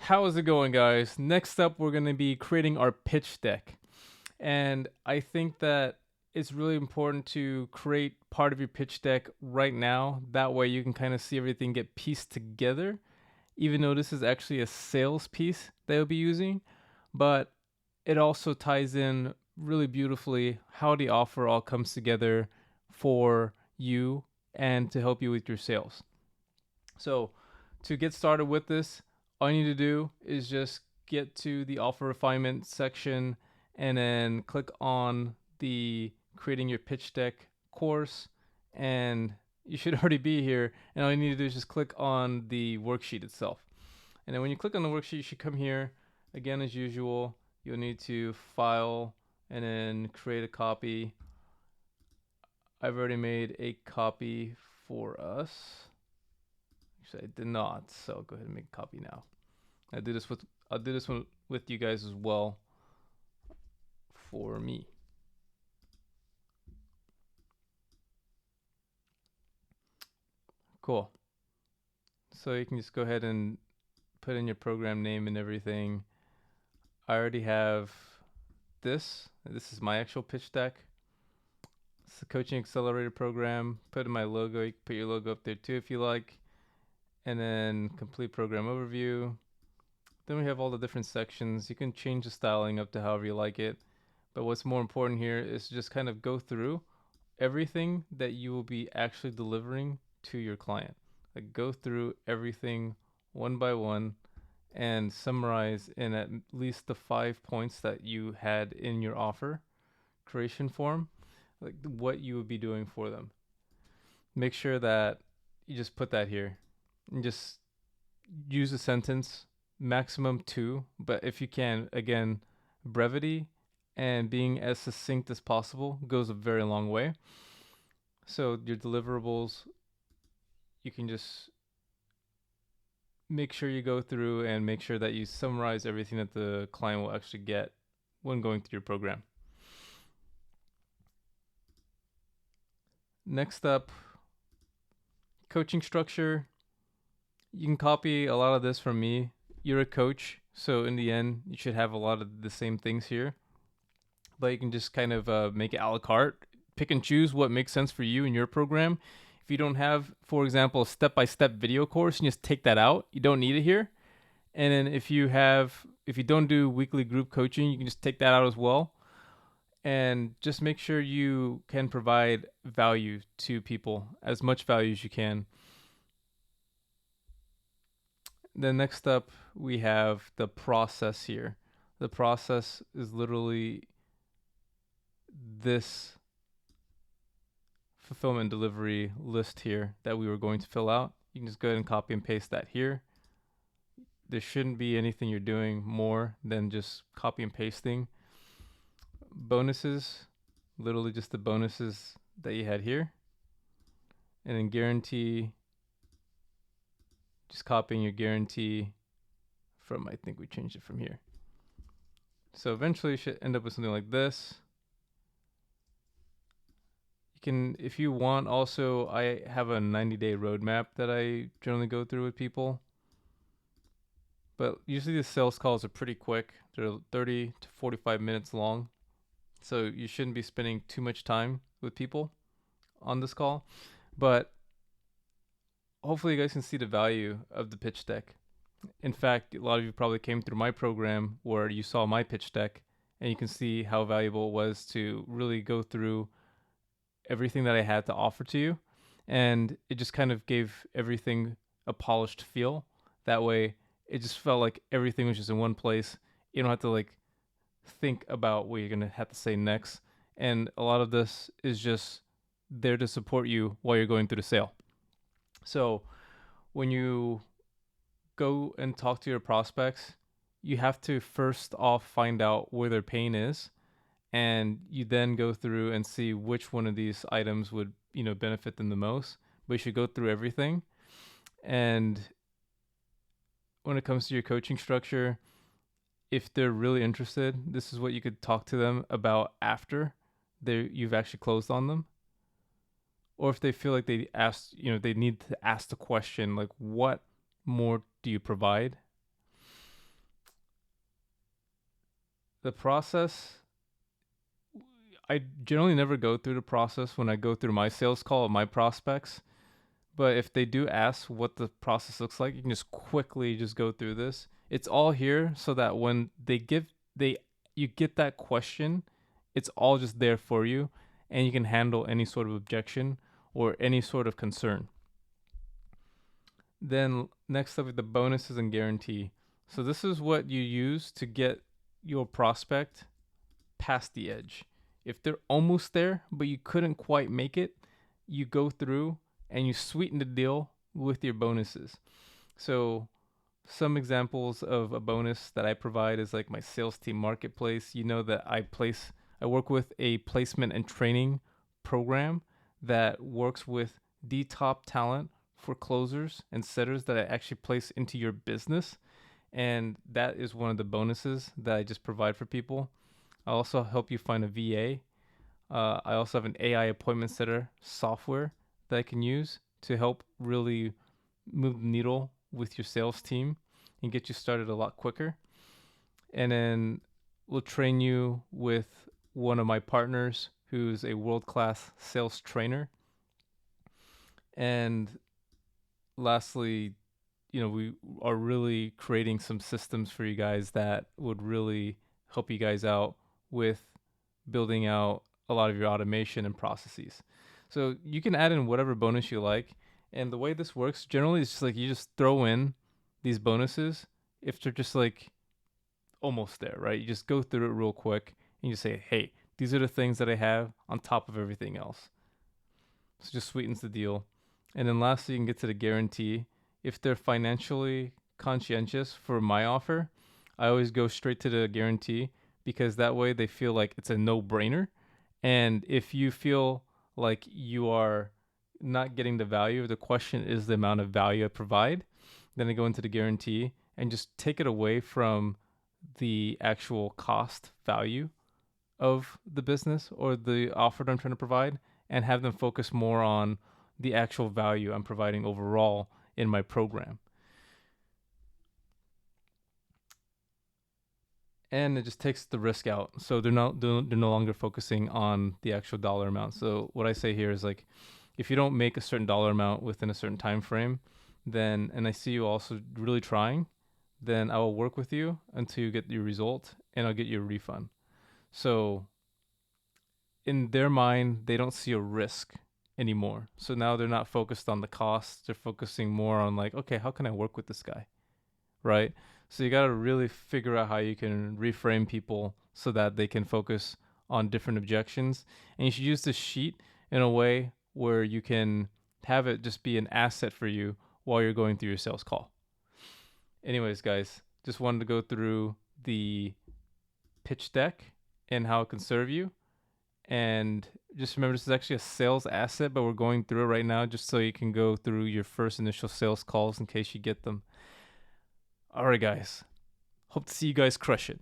How is it going, guys? Next up, we're going to be creating our pitch deck. And I think that it's really important to create part of your pitch deck right now. That way, you can kind of see everything get pieced together, even though this is actually a sales piece that you'll be using. But it also ties in really beautifully how the offer all comes together for you and to help you with your sales. So, to get started with this, all you need to do is just get to the offer refinement section and then click on the creating your pitch deck course, and you should already be here. And all you need to do is just click on the worksheet itself. And then when you click on the worksheet, you should come here again as usual. You'll need to file and then create a copy. I've already made a copy for us. Actually, I did not, so I'll go ahead and make a copy now. I'll do this one with you guys as well for me. Cool. So you can just go ahead and put in your program name and everything. I already have this. This is my actual pitch deck. It's the Coaching Accelerator program. Put in my logo. You can put your logo up there too if you like. And then complete program overview. Then we have all the different sections. You can change the styling up to however you like it. But what's more important here is just kind of go through everything that you will be actually delivering to your client. Like go through everything one by one and summarize in at least the 5 points that you had in your offer creation form, like what you would be doing for them. Make sure that you just put that here and just use a sentence, maximum two, but if you can, again, brevity and being as succinct as possible goes a very long way. So your deliverables, you can just make sure you go through and make sure that you summarize everything that the client will actually get when going through your program. Next up, coaching structure. You can copy a lot of this from me. You're a coach, so in the end, you should have a lot of the same things here. But you can just kind of make it a la carte. Pick and choose what makes sense for you in your program. If you don't have, for example, a step-by-step video course, you just take that out. You don't need it here. And then if you don't do weekly group coaching, you can just take that out as well. And just make sure you can provide value to people, as much value as you can. Then next up, we have the process here. The process is literally this fulfillment delivery list here that we were going to fill out. You can just go ahead and copy and paste that here. There shouldn't be anything you're doing more than just copy and pasting. Bonuses, literally just the bonuses that you had here. And then guarantee, just copying your guarantee from, I think we changed it from here. So eventually you should end up with something like this. You can, if you want, also, I have a 90-day roadmap that I generally go through with people. But usually the sales calls are pretty quick. They're 30 to 45 minutes long. So you shouldn't be spending too much time with people on this call. But hopefully you guys can see the value of the pitch deck. In fact, a lot of you probably came through my program where you saw my pitch deck and you can see how valuable it was to really go through everything that I had to offer to you. And it just kind of gave everything a polished feel. That way, it just felt like everything was just in one place. You don't have to like think about what you're going to have to say next. And a lot of this is just there to support you while you're going through the sale. So when you go and talk to your prospects, you have to first off find out where their pain is, and you then go through and see which one of these items would benefit them the most. But you should go through everything. And when it comes to your coaching structure, if they're really interested, this is what you could talk to them about after you've actually closed on them. Or if they feel like they need to ask the question, like, what more do you provide? The process, I generally never go through the process when I go through my sales call with my prospects. But if they do ask what the process looks like, you can just quickly just go through this. It's all here so that when they you get that question, it's all just there for you, and you can handle any sort of objection or any sort of concern. Then next up, the bonuses and guarantee. So this is what you use to get your prospect past the edge. If they're almost there, but you couldn't quite make it, you go through and you sweeten the deal with your bonuses. So some examples of a bonus that I provide is like my sales team marketplace. You know that I work with a placement and training program that works with the top talent for closers and setters that I actually place into your business. And that is one of the bonuses that I just provide for people. I also help you find a VA. I also have an AI appointment setter software that I can use to help really move the needle with your sales team and get you started a lot quicker. And then we'll train you with one of my partners who's a world-class sales trainer. And lastly, we are really creating some systems for you guys that would really help you guys out with building out a lot of your automation and processes. So you can add in whatever bonus you like. And the way this works generally is just like you just throw in these bonuses if they're just like almost there, right? You just go through it real quick and you say, hey, these are the things that I have on top of everything else. So it just sweetens the deal. And then lastly, you can get to the guarantee. If they're financially conscientious for my offer, I always go straight to the guarantee because that way they feel like it's a no-brainer. And if you feel like you are not getting the value, the question is the amount of value I provide, then I go into the guarantee and just take it away from the actual cost value of the business or the offer that I'm trying to provide and have them focus more on the actual value I'm providing overall in my program. And it just takes the risk out. So they're no longer focusing on the actual dollar amount. So what I say here is like, if you don't make a certain dollar amount within a certain time frame, then, and I see you also really trying, then I will work with you until you get your result and I'll get you a refund. So in their mind, they don't see a risk anymore. So now they're not focused on the costs. They're focusing more on like, okay, how can I work with this guy? Right? So you got to really figure out how you can reframe people so that they can focus on different objections. And you should use this sheet in a way where you can have it just be an asset for you while you're going through your sales call. Anyways, guys, just wanted to go through the pitch deck and how it can serve you. And just remember, this is actually a sales asset, but we're going through it right now just so you can go through your first initial sales calls in case you get them. All right, guys. Hope to see you guys crush it.